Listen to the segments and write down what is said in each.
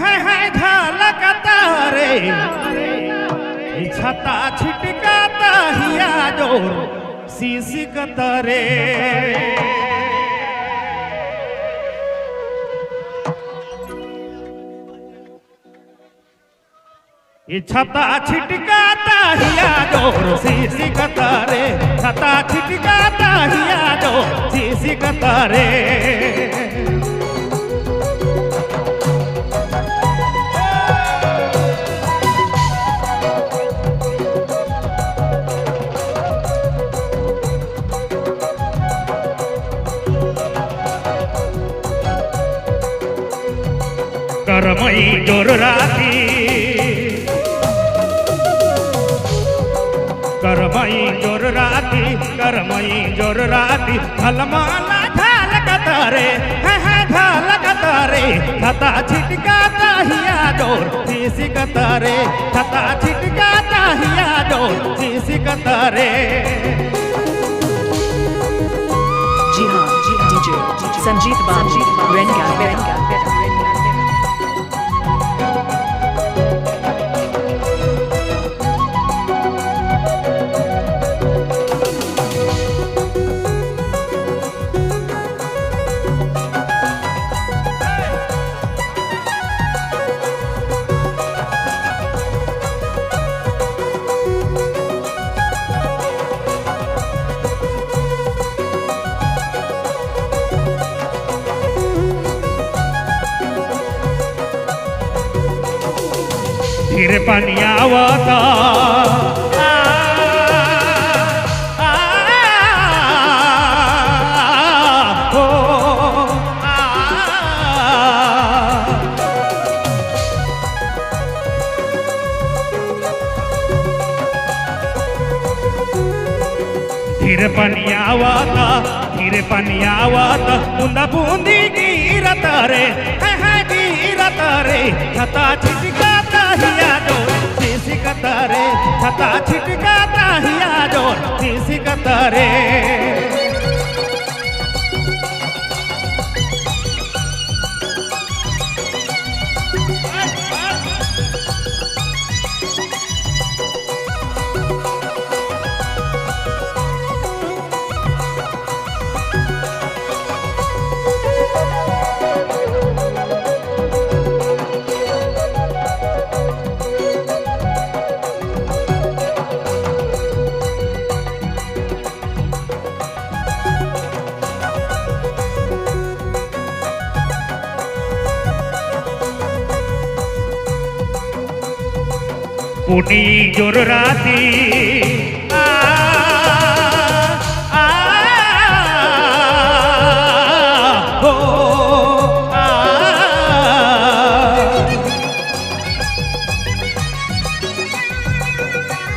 है झलकता रे छता छिटकाता हिया जोर सिसकता रे छता छिटकाता हिया जोर सिसकता रे छता छिटकाता हिया जोर सिसकता रे करमई जोर राती करमई जोर राती करमई जोर राती झलमाना झलकता रे है झलकता रे छता छिटकाता हिया जोर सिसकता रे छता छिटकाता हिया जोर सिसकता रे जी हाँ डीजे संजीत बाबू रेनगा धीरे पानी आवता धीरे पानी आवता बूंदा बूंदी गिरता रे है गिरता रे छता छिटकाता हिया जोर सिसकता रे छता छिटकाता हिया जोर सिसकता रे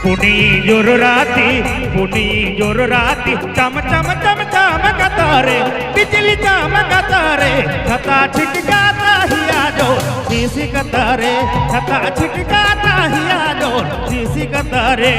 पुनी जोर राती पुनी जोर राती चम चम चम चमकता रे बिजली चमकता रे छता छिटकाता हिया जोर सिसकता रे छता छिटकाता हिया जोर सिसकता रे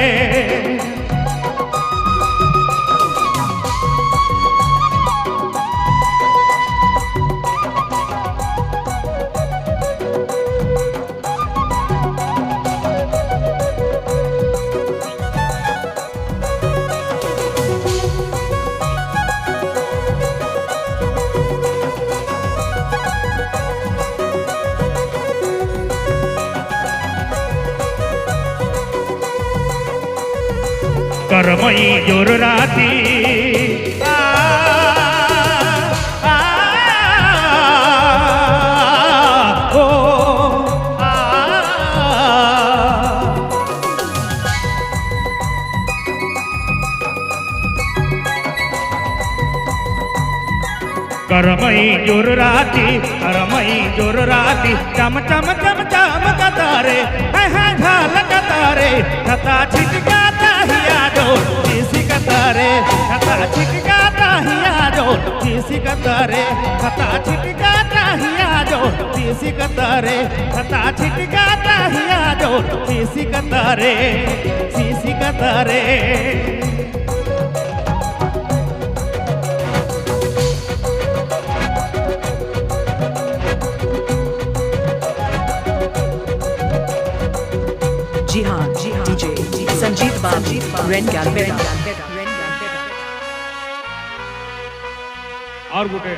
करमई जोर राती करमई जोर राती चम चम चम चमकता रे है झलकता रे छता छिटकाता हिया जोर सिसकता रे छता छिटकाता हिया जोर सिसकता रे छता छिटकाता हिया जोर सिसकता रे छता छिटकाता हिया जोर सिसकता रे जी हाँ DJ संजीत बाबू रेनगैल बेगा और गुटे